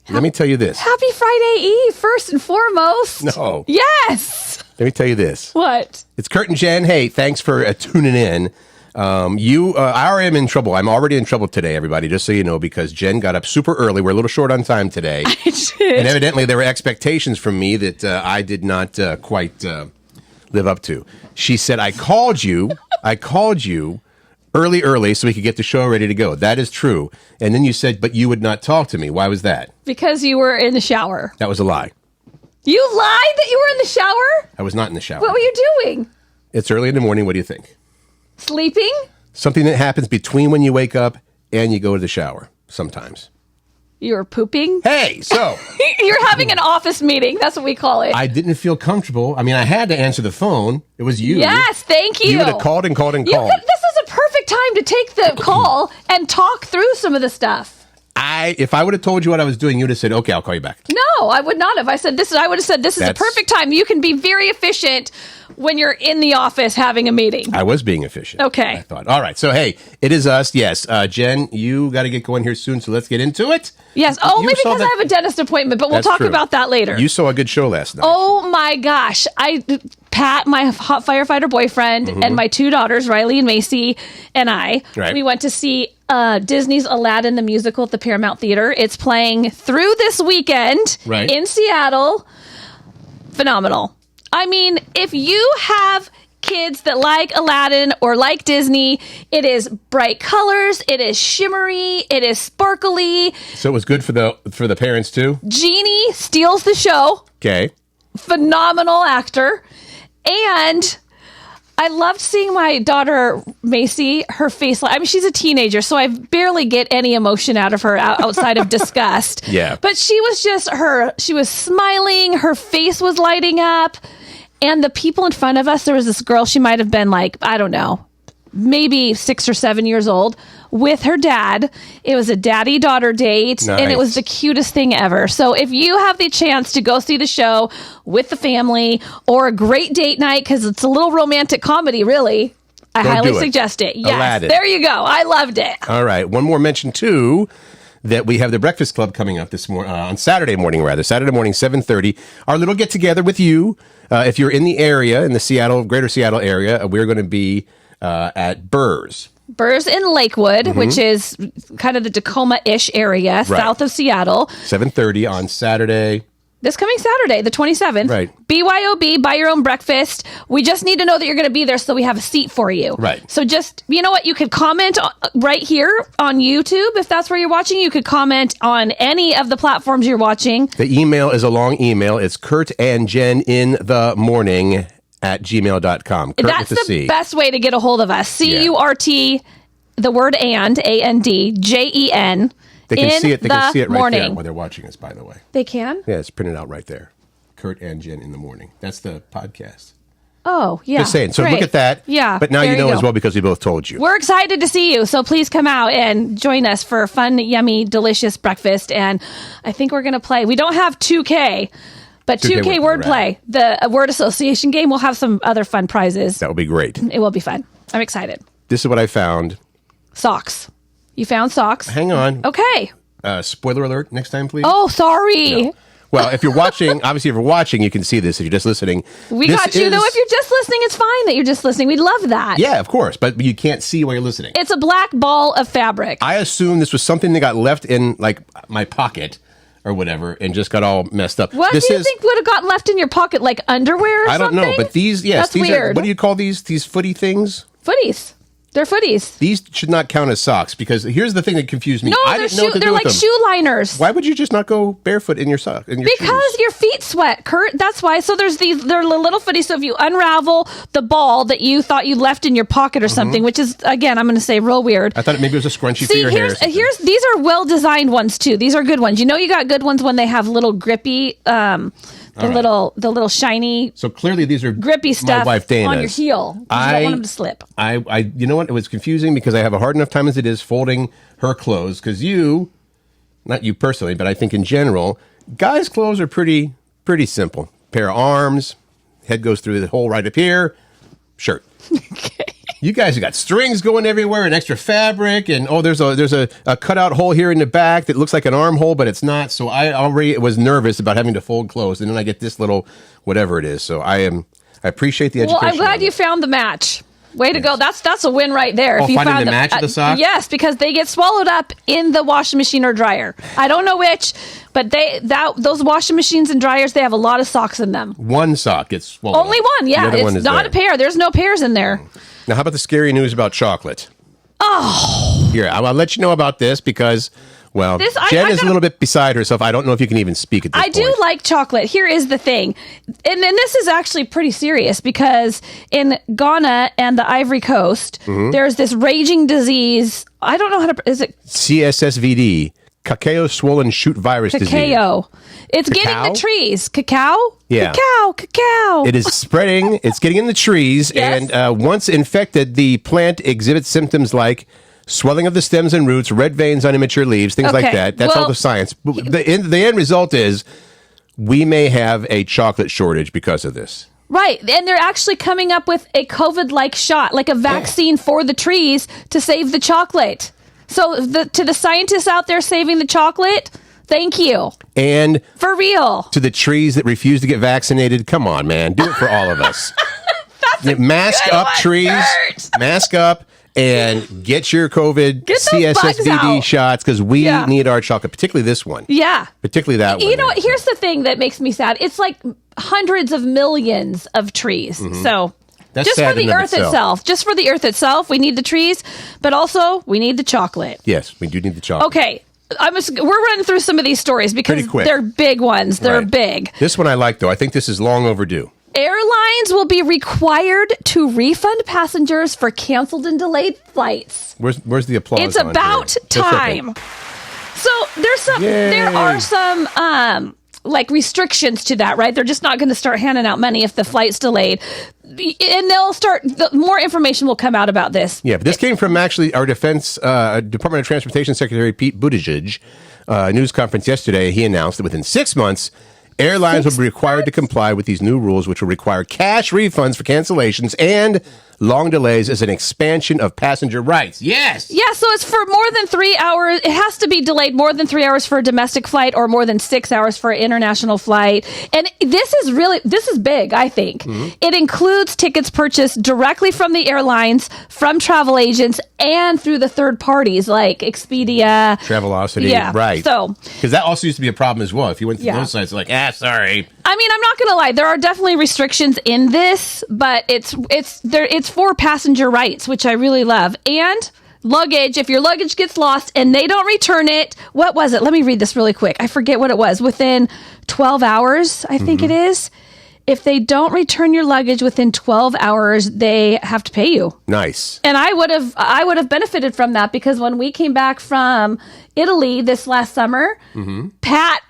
Let me tell you this. Happy Friday Eve, first and foremost. No. Yes. Let me tell you this. What? It's Curt and Jen. Hey, thanks for tuning in. I already am in trouble. I'm already in trouble today, everybody, just so you know, because Jen got up super early. We're a little short on time today. I did. And evidently there were expectations from me that I did not quite live up to. She said, I called you early so we could get the show ready to go. That is true. And then you said, but you would not talk to me. Why was that? Because you were in the shower. That was a lie. You lied that you were in the shower? I was not in the shower. What were you doing? It's early in the morning. What do you think? Sleeping? Something that happens between when you wake up and you go to the shower sometimes. You were pooping? Hey, so. You're having an office meeting. That's what we call it. I didn't feel comfortable. I mean, I had to answer the phone. It was you. Yes, thank you. You would have called and called and called. This is a perfect time to take the call and talk through some of the stuff. If I would have told you what I was doing, you would have said, okay, I'll call you back. No, I would not have. I would have said this is a perfect time. You can be very efficient when you're in the office having a meeting. I was being efficient. Okay. I thought. All right. So, hey, it is us. Yes. Jen, you got to get going here soon. So let's get into it. Yes. Only because I have a dentist appointment, but we'll talk about that later. You saw a good show last night. Oh, my gosh. Pat, my hot firefighter boyfriend, and my two daughters, Riley and Macy, and I, we went to see Disney's Aladdin the Musical at the Paramount Theater. It's playing through this weekend in Seattle. Phenomenal. I mean, if you have kids that like Aladdin or like Disney, it is bright colors, it is shimmery, it is sparkly. So it was good for the parents too? Genie steals the show. Okay. Phenomenal actor. And I loved seeing my daughter, Macy, her face. I mean, she's a teenager, so I barely get any emotion out of her outside of disgust. Yeah. But she was she was smiling. Her face was lighting up. And the people in front of us, there was this girl, she might have been like, I don't know, maybe 6 or 7 years old, with her dad. It was a daddy-daughter date, and it was the cutest thing ever. So if you have the chance to go see the show with the family, or a great date night, because it's a little romantic comedy, really, I highly suggest it. Yes, Aladdin. There you go. I loved it. All right. One more mention, too, that we have the Breakfast Club coming up this morning, on Saturday morning, 7:30. Our little get-together with you. If you're in the area, in the greater Seattle area, we're going to be at Burr's. Burr's in Lakewood, which is kind of the Tacoma-ish area, south of Seattle. 7:30 on Saturday. This coming Saturday, the 27th. Right. BYOB, buy your own breakfast. We just need to know that you're going to be there so we have a seat for you. Right. So just, you know what? You could comment right here on YouTube if that's where you're watching. You could comment on any of the platforms you're watching. The email is a long email. It's Curt and Jen in the morning @gmail.com. Curt That's with a the C. best way to get a hold of us. CURT, the word ANDJEN. They can see it. They can see it right morning. there while they're watching us, by the way. They can? Yeah, it's printed out right there. Curt and Jen in the morning. That's the podcast. Oh, yeah. Just saying. So Great. look at that. Yeah. But now you know as well because we both told you. We're excited to see you. So please come out and join us for a fun, yummy, delicious breakfast. And I think we're going to play. We don't have 2K, but 2K wordplay. The word association game. We'll have some other fun prizes. That will be great. It will be fun. I'm excited. This is what I found. Socks. You found socks? Hang on. Okay. Spoiler alert next time, please. Oh, sorry. No. Well, if you're watching, obviously if you're watching, you can see this. If you're just listening. We got you. Though, if you're just listening, it's fine that you're just listening. We'd love that. Yeah, of course. But you can't see while you're listening. It's a black ball of fabric. I assume this was something that got left in like my pocket or whatever and just got all messed up. What do you think would have gotten left in your pocket? Like underwear or something? I don't know. But these, That's these weird. are, what do you call these? These footy things? Footies. They're footies. These should not count as socks because here's the thing that confused me. No, I didn't know what to they're do like with them. shoe liners. Why would you just not go barefoot in your sock? Because your feet sweat, Curt. That's why. So they're little footies. So if you unravel the ball that you thought you left in your pocket or something, which is again, I'm going to say real weird. I thought maybe it was a scrunchie for your hair. These are well designed ones too. These are good ones. You know, you got good ones when they have little grippy. The little shiny. So clearly these are grippy stuff my wife Dana's. on your heel. You don't want them to slip. You know what? It was confusing because I have a hard enough time as it is folding her clothes because not you personally, but I think in general, guys' clothes are pretty simple. Pair of arms, head goes through the hole right up here, shirt. Okay. You guys have got strings going everywhere and extra fabric, and there's a cutout hole here in the back that looks like an armhole, but it's not. So I already was nervous about having to fold clothes, and then I get this little whatever it is. So I appreciate the education. Well, I'm glad you found the match. Way to go. That's a win right there. If you finding the match of the sock? Yes, because they get swallowed up in the washing machine or dryer. I don't know which, but those washing machines and dryers, they have a lot of socks in them. One sock gets swallowed Only up. one, yeah. It's not there. A pair. There's no pairs in there. Now, how about the scary news about chocolate? Oh. Here, I'll let you know about this because... Well, Jen is a little bit beside herself. I don't know if you can even speak at this point. I do like chocolate. Here is the thing. And this is actually pretty serious because in Ghana and the Ivory Coast, there's this raging disease. I don't know how to... Is it... CSSVD, cacao swollen shoot virus disease. It's getting the trees. Cacao? Yeah. Cacao. It is spreading. It's getting in the trees. Yes. And once infected, the plant exhibits symptoms like... swelling of the stems and roots, red veins on immature leaves, things like that. That's all the science. The end result is we may have a chocolate shortage because of this. Right. And they're actually coming up with a COVID-like shot, like a vaccine for the trees to save the chocolate. So to the scientists out there saving the chocolate, thank you. And for real. To the trees that refuse to get vaccinated, come on, man. Do it for all of us. Mask up, trees. Kurt. Mask up. And get your COVID CSSVD shots because we need our chocolate, particularly this one. Yeah. Particularly that one. You know what? Here's the thing that makes me sad. It's like hundreds of millions of trees. So that's just for the earth itself. Just for the earth itself, we need the trees, but also we need the chocolate. Yes, we do need the chocolate. Okay. We're running through some of these stories because they're big ones. They're big. This one I like, though. I think this is long overdue. Airlines will be required to refund passengers for canceled and delayed flights. Where's the applause? It's about time. So there are some like restrictions to that, right? They're just not going to start handing out money if the flight's delayed, and more information will come out about this. Yeah, but this came from actually our Defense Department of Transportation Secretary Pete Buttigieg news conference yesterday. He announced that within 6 months. Airlines will be required to comply with these new rules, which will require cash refunds for cancellations and long delays as an expansion of passenger rights. Yes. Yeah, so it's for more than 3 hours. It has to be delayed more than 3 hours for a domestic flight or more than 6 hours for an international flight. And this is big, I think. It includes tickets purchased directly from the airlines, from travel agents, and through the third parties like Expedia. Travelocity. Yeah. Right. So, because that also used to be a problem as well. If you went through those sites, like, sorry. I mean, I'm not going to lie. There are definitely restrictions in this, but it's for passenger rights, which I really love. And luggage, if your luggage gets lost and they don't return it, what was it? Let me read this really quick. I forget what it was. Within 12 hours, I think it is. If they don't return your luggage within 12 hours, they have to pay you. Nice. And I would have benefited from that because when we came back from Italy this last summer, Pat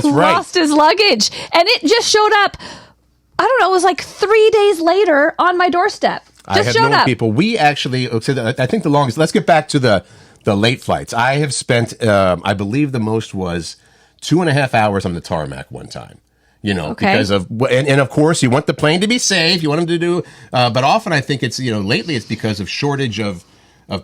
lost his luggage. And it just showed up, I don't know, it was like 3 days later on my doorstep. I have known people. We actually, I think the longest, let's get back to the late flights. I have spent, I believe the most was 2.5 hours on the tarmac one time. Because of, and of course, you want the plane to be safe. You want them to do, but often I think it's, lately it's because of shortage of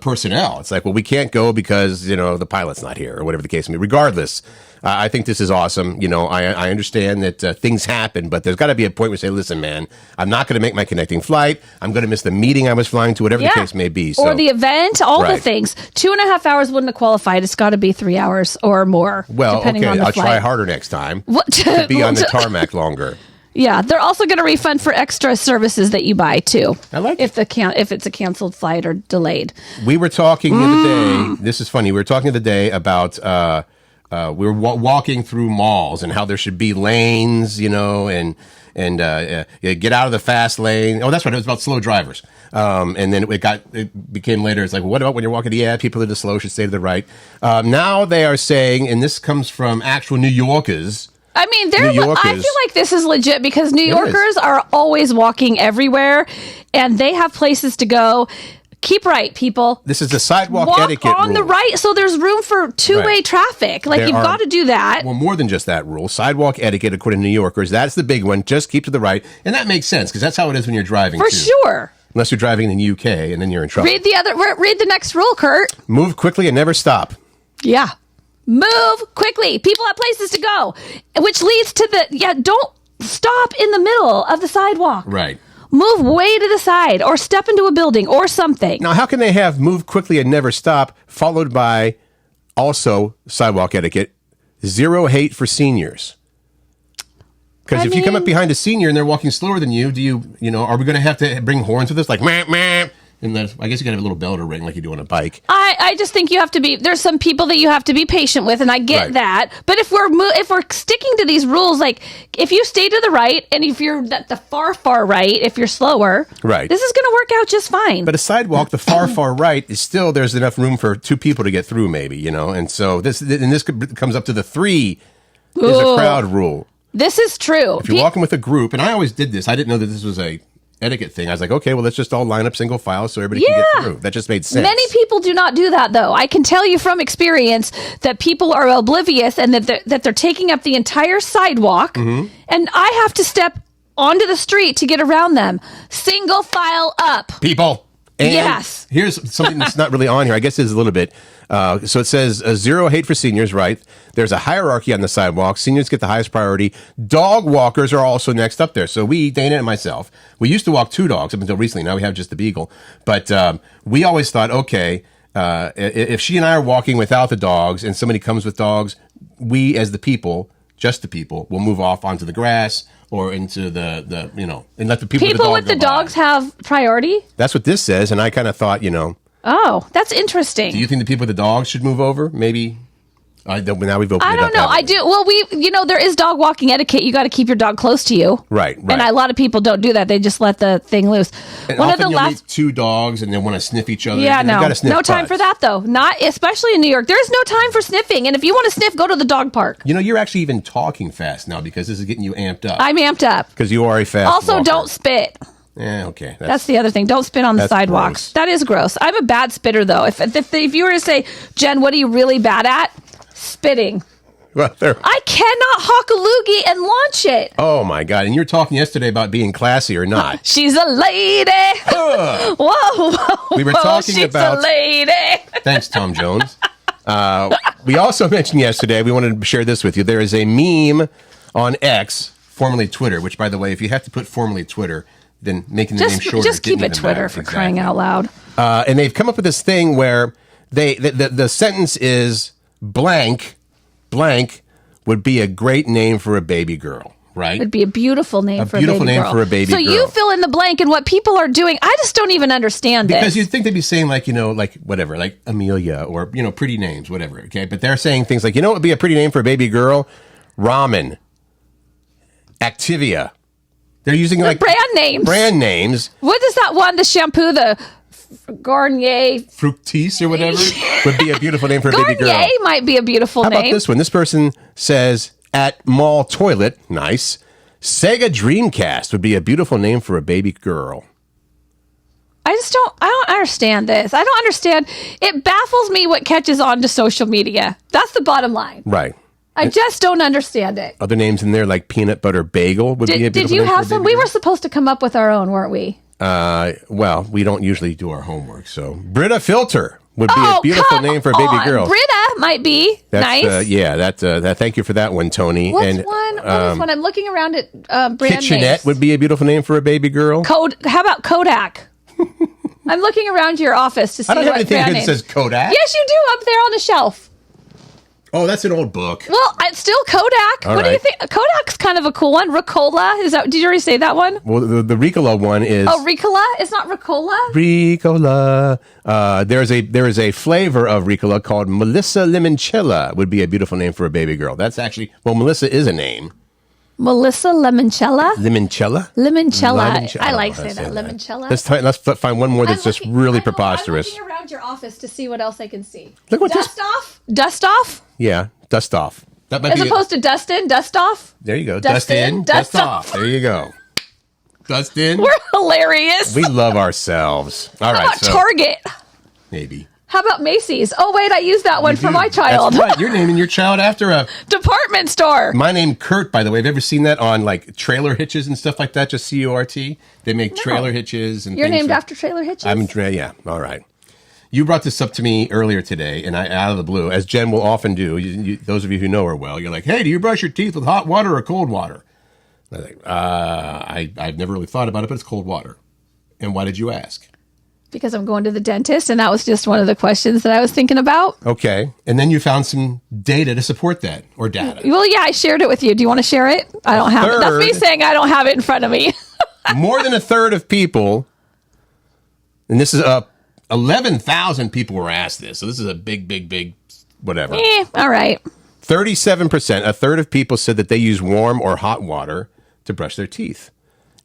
personnel. It's like, well, we can't go because, the pilot's not here or whatever the case may be. Regardless, I think this is awesome. I understand that things happen, but there's got to be a point where you say, listen, man, I'm not going to make my connecting flight. I'm going to miss the meeting I was flying to, whatever the case may be. Or the event, all the things. 2.5 hours wouldn't have qualified. It's got to be 3 hours or more. Well, depending on the I'll flight. try harder next time to be on the tarmac longer. Yeah, they're also going to refund for extra services that you buy too. I like if it's a canceled flight or delayed. We were talking the other day. This is funny. We were talking the other day about we were walking through malls and how there should be lanes, and get out of the fast lane. Oh, that's right. It was about slow drivers. And then it became later. It's like, well, what about when you're walking? Yeah, people that are slow should stay to the right. Now they are saying, and this comes from actual New Yorkers. I mean, I feel like this is legit because New Yorkers are always walking everywhere and they have places to go. Keep right, people. This is the sidewalk etiquette rule. Walk on the right, so there's room for two-way traffic. Like, you've got to do that. Well, more than just that rule. Sidewalk etiquette, according to New Yorkers, that's the big one. Just keep to the right. And that makes sense because that's how it is when you're driving, For sure. unless you're driving in the UK, and then you're in trouble. Read the next rule, Curt. Move quickly and never stop. Yeah. Move quickly. People have places to go, which leads to don't stop in the middle of the sidewalk. Right. Move way to the side or step into a building or something. Now, how can they have move quickly and never stop followed by also sidewalk etiquette, zero hate for seniors? Because if you come up behind a senior and they're walking slower than you, are we going to have to bring horns with us? Like, meh, meh. And then I guess you got to have a little bell to ring like you do on a bike. I just think you have to be, there's some people that you have to be patient with, and I get that. But if we're sticking to these rules, like if you stay to the right, and if you're the far right, if you're slower, right, this is going to work out just fine. But a sidewalk, the far right, is still, there's enough room for two people to get through maybe, and so this comes up to the 3 is a crowd rule. This is true. If you're walking with a group, and I always did this, I didn't know that this was a etiquette thing. I was like, okay, well, let's just all line up single file so everybody can get through. That just made sense. Many people do not do that, though. I can tell you from experience that people are oblivious and that they're taking up the entire sidewalk, and I have to step onto the street to get around them. Single file up. People. And yes. Here's something that's not really on here. I guess it's a little bit. So it says zero hate for seniors, right? There's a hierarchy on the sidewalk. Seniors get the highest priority. Dog walkers are also next up there. So we, Dana and myself, we used to walk 2 dogs up until recently. Now we have just the beagle. But we always thought, okay, if she and I are walking without the dogs and somebody comes with dogs, we as the people, just the people, will move off onto the grass or into the and let the people with the dogs have priority. That's what this says, and I kind of thought, Oh, that's interesting. Do you think the people with the dogs should move over? Maybe. Now we've opened it up. I don't know. I do. Well, there is dog walking etiquette. You got to keep your dog close to you. Right. And a lot of people don't do that. They just let the thing loose. And often you'll meet 2 dogs and they want to sniff each other. Yeah, no. No time butts. for that, though. Not, especially in New York. There's no time for sniffing. And if you want to sniff, go to the dog park. You're actually even talking fast now because this is getting you amped up. I'm amped up. Because you are a fast Also, walker. don't spit. Yeah, okay. That's the other thing. Don't spit on the sidewalks. Gross. That is gross. I'm a bad spitter, though. If you were to say, Jen, what are you really bad at? Spitting. Well, I cannot hawk a loogie and launch it. Oh, my God. And you were talking yesterday about being classy or not. She's a lady. Whoa. We were talking about... She's a lady. Thanks, Tom Jones. We also mentioned yesterday, we wanted to share this with you. There is a meme on X, formerly Twitter, which, by the way, if you have to put formerly Twitter, then making the name shorter. Just keep it Twitter for crying out loud. And they've come up with this thing where the sentence is blank would be a great name for a baby girl, right? It'd be a beautiful name for a baby girl. A beautiful name for a baby girl. So you fill in the blank, and what people are doing, I just don't even understand this. Because you'd think they'd be saying like whatever, like Amelia or, pretty names, whatever, okay? But they're saying things like, what would be a pretty name for a baby girl? Ramen. Activia. They're using brand names. What is that one? The shampoo, the Garnier Fructis or whatever would be a beautiful name for a baby girl. Garnier might be a beautiful name. How about this one? This person says at mall toilet, nice. Sega Dreamcast would be a beautiful name for a baby girl. I don't understand this. I don't understand. It baffles me what catches on to social media. That's the bottom line. Right. I just don't understand it. Other names in there like peanut butter bagel would be a beautiful name. Did you have some? We were supposed to come up with our own, weren't we? Well, we don't usually do our homework. So Brita Filter would be a beautiful name for a baby girl. Brita might be nice. Thank you for that one, Tony. What is one? I'm looking around at brand Kitchenette names. would be a beautiful name for a baby girl. How about Kodak? I'm looking around your office to see what brand names. I don't have anything here that says Kodak. Yes, you do up there on the shelf. Oh, that's an old book. Well, it's still Kodak. What do you think? Kodak's kind of a cool one. Ricola. Did you already say that one? Well, the Ricola one is... Oh, Ricola? It's not Ricola? Ricola. There is a flavor of Ricola called Melissa Limoncello. Would be a beautiful name for a baby girl. That's actually... Well, Melissa is a name. Melissa Limoncello? Limoncello? I like saying that. Limoncello. Let's find one more that's just really preposterous. I'm looking around your office to see what else I can see. Look what Dust off? Dust off? Yeah, dust off. That might As opposed to dust in, dust off? There you go. Dust in, dust off. There you go. Dust in. We're hilarious. We love ourselves. All right. How about Target? Maybe. How about Macy's? Oh, wait, I used that one for my child. That's right. You're naming your child after a department store. My name, Curt, by the way. Have you ever seen that on like trailer hitches and stuff like that? Just C-U-R-T. They make trailer hitches. And you're named after trailer hitches? Yeah. All right. You brought this up to me earlier today, and out of the blue, as Jen will often do, those of you who know her well, you're like, hey, do you brush your teeth with hot water or cold water? And I was like, I've never really thought about it, but it's cold water. And why did you ask? Because I'm going to the dentist, and that was just one of the questions that I was thinking about. Okay. And then you found some data to support that, or data. Well, yeah, I shared it with you. Do you want to share it? I don't have it. That's me saying I don't have it in front of me. More than a third of people, and this is 11,000 people were asked this, so this is a big, whatever. All right. 37%, a third of people said that they use warm or hot water to brush their teeth.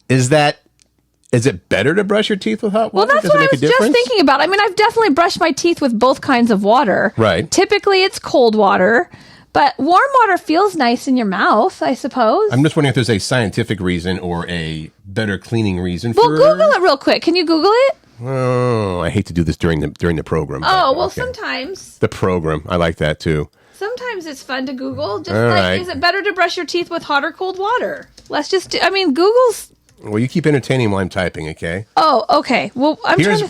Is it better to brush your teeth with hot water? Well, that's what I was just thinking about. I mean, I've definitely brushed my teeth with both kinds of water. Right. Typically, it's cold water, but warm water feels nice in your mouth, I suppose. I'm just wondering if there's a scientific reason or a better cleaning reason Well, Google it real quick. Can you Google it? Oh, I hate to do this during the program. Oh, well, sometimes. The program. I like that, too. Sometimes it's fun to Google. Just right. Is it better to brush your teeth with hot or cold water? Google's... Well, you keep entertaining while I'm typing, okay? Oh, okay. Well,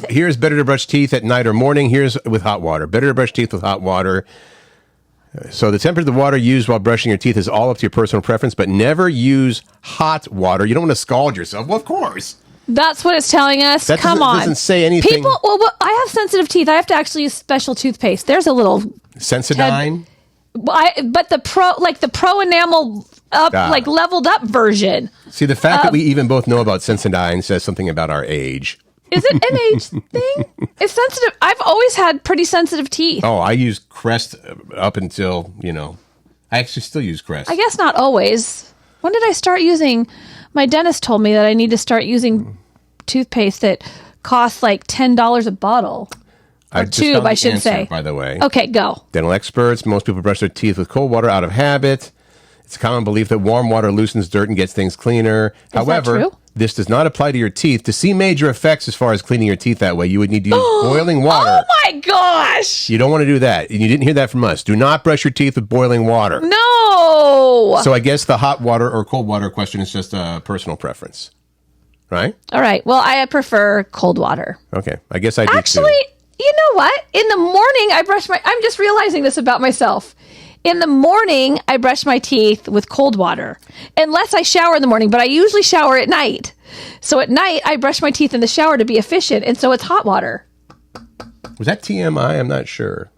Here's better to brush teeth at night or morning. Here's with hot water. Better to brush teeth with hot water. So the temperature of the water used while brushing your teeth is all up to your personal preference, but never use hot water. You don't want to scald yourself. Well, of course. That's what it's telling us. Come on. It doesn't say anything. I have sensitive teeth. I have to actually use special toothpaste. There's a little... Sensodyne? But the pro enamel leveled up version. See, the fact that we even both know about Sensodyne says something about our age. Is it an age thing? It's sensitive. I've always had pretty sensitive teeth. Oh, I use Crest up until, I actually still use Crest. I guess not always. When did I start using... My dentist told me that I need to start using toothpaste that costs like $10 a bottle. Or tube, I should say. By the way. Okay, go. Dental experts, most people brush their teeth with cold water out of habit. It's a common belief that warm water loosens dirt and gets things cleaner. However, that true? This does not apply to your teeth. To see major effects as far as cleaning your teeth that way, you would need to use boiling water. Oh my gosh! You don't want to do that. And you didn't hear that from us. Do not brush your teeth with boiling water. No! So I guess the hot water or cold water question is just a personal preference. Right? All right. Well, I prefer cold water. Okay. I guess I do Actually, you know what? In the morning, I'm just realizing this about myself. In the morning, I brush my teeth with cold water. Unless I shower in the morning, but I usually shower at night. So at night, I brush my teeth in the shower to be efficient, and so it's hot water. Was that TMI? I'm not sure.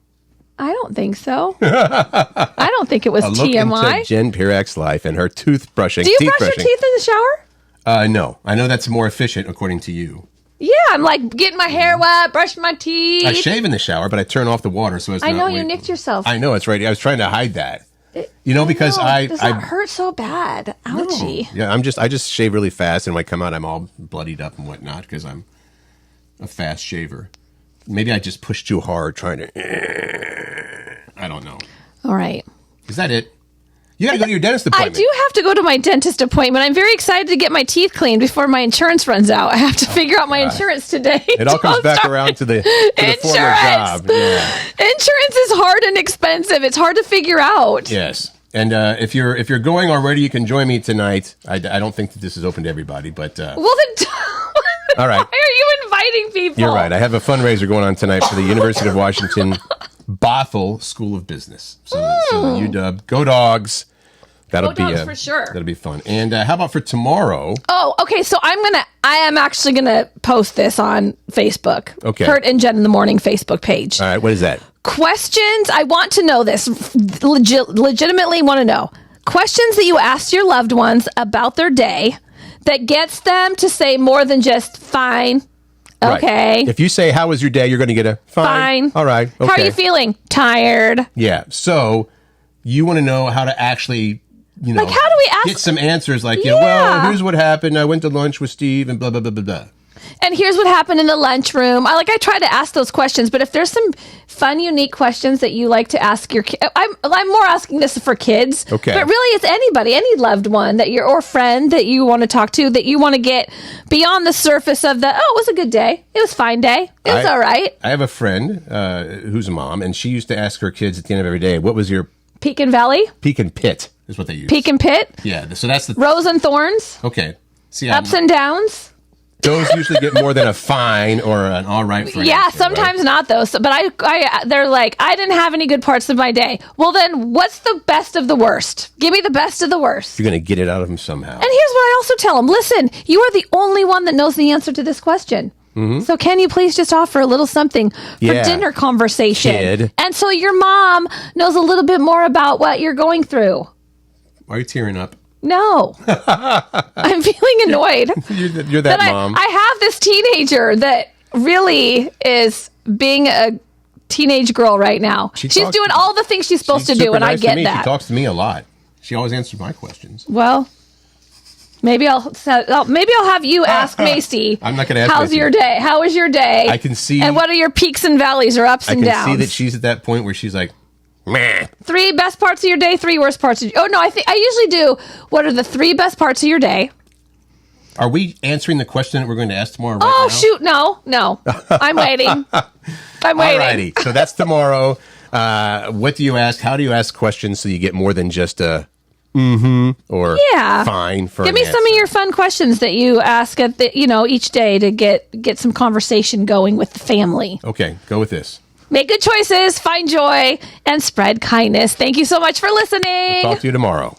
I don't think so. I don't think it was TMI. Look into Jen Pirak's life and her toothbrushing. Do you brush your teeth in the shower? No. I know that's more efficient, according to you. Yeah, I'm like getting my hair wet, brushing my teeth. I shave in the shower, but I turn off the water so it's I know you nicked yourself. I know, it's right. I was trying to hide that. Because does that hurt so bad? Ouchie. No. Yeah, I just shave really fast, and when I come out, I'm all bloodied up and whatnot because I'm a fast shaver. Maybe I just pushed too hard trying to. I don't know. All right. Is that it? You got to go to your dentist appointment. I do have to go to my dentist appointment. I'm very excited to get my teeth cleaned before my insurance runs out. I have to figure out my insurance today. It all comes back around to the former job. Yeah. Insurance is hard and expensive. It's hard to figure out. Yes. And if you're going already, you can join me tonight. I don't think that this is open to everybody, but well, then all right. Why are you inviting people? You're right. I have a fundraiser going on tonight for the University of Washington Bothell School of Business. So UW, go Dogs. That'll be for sure. That'll be fun. And how about for tomorrow? Oh, okay. So I am actually gonna post this on Facebook. Okay. Curt and Jen in the Morning Facebook page. All right. What is that? Questions. I want to know this. Legitimately want to know questions that you ask your loved ones about their day that gets them to say more than just fine. Okay. Right. If you say, how was your day? You're going to get a fine. All right. Okay. How are you feeling? Tired. Yeah. So you want to know how to actually, like, how do we ask? Get some answers like, well, here's what happened. I went to lunch with Steve and blah, blah, blah, blah, blah. And here's what happened in the lunchroom. I try to ask those questions, but if there's some fun, unique questions that you like to ask your kids, I'm more asking this for kids. Okay. But really, it's anybody, any loved one or friend that you want to talk to, that you want to get beyond the surface of it was a good day. It was a fine day. It was all right. I have a friend who's a mom, and she used to ask her kids at the end of every day, what was your... Peak and Valley? Peak and Pit is what they use. Peak and Pit? Yeah, so that's the... Rose and Thorns? Okay. See, Ups and Downs? Those usually get more than a fine or an all right for an answer, sometimes right? not those. But they're like, I didn't have any good parts of my day. Well, then what's the best of the worst? Give me the best of the worst. You're going to get it out of them somehow. And here's what I also tell them. Listen, you are the only one that knows the answer to this question. Mm-hmm. So can you please just offer a little something for dinner conversation? Kid. And so your mom knows a little bit more about what you're going through. Are you tearing up? No. I'm feeling annoyed. You're that mom. I have this teenager that really is being a teenage girl right now. She's doing all the things she's supposed to do, and I get that. She talks to me a lot. She always answers my questions. Well, maybe I'll have you ask Macy. I'm not going to ask How's Macy. Your day? How was your day? I can see. And what are your peaks and valleys or ups and downs? I can see that she's at that point where she's like, meh. 3 best parts of your day, 3 worst parts of your... Oh, no, I usually do, what are the 3 best parts of your day? Are we answering the question that we're going to ask tomorrow right now? Shoot, no. I'm waiting. I'm waiting. Alrighty, so that's tomorrow. What do you ask? How do you ask questions so you get more than just a or fine for Give me some of your fun questions that you ask at each day to get some conversation going with the family. Okay, go with this. Make good choices, find joy, and spread kindness. Thank you so much for listening. We'll talk to you tomorrow.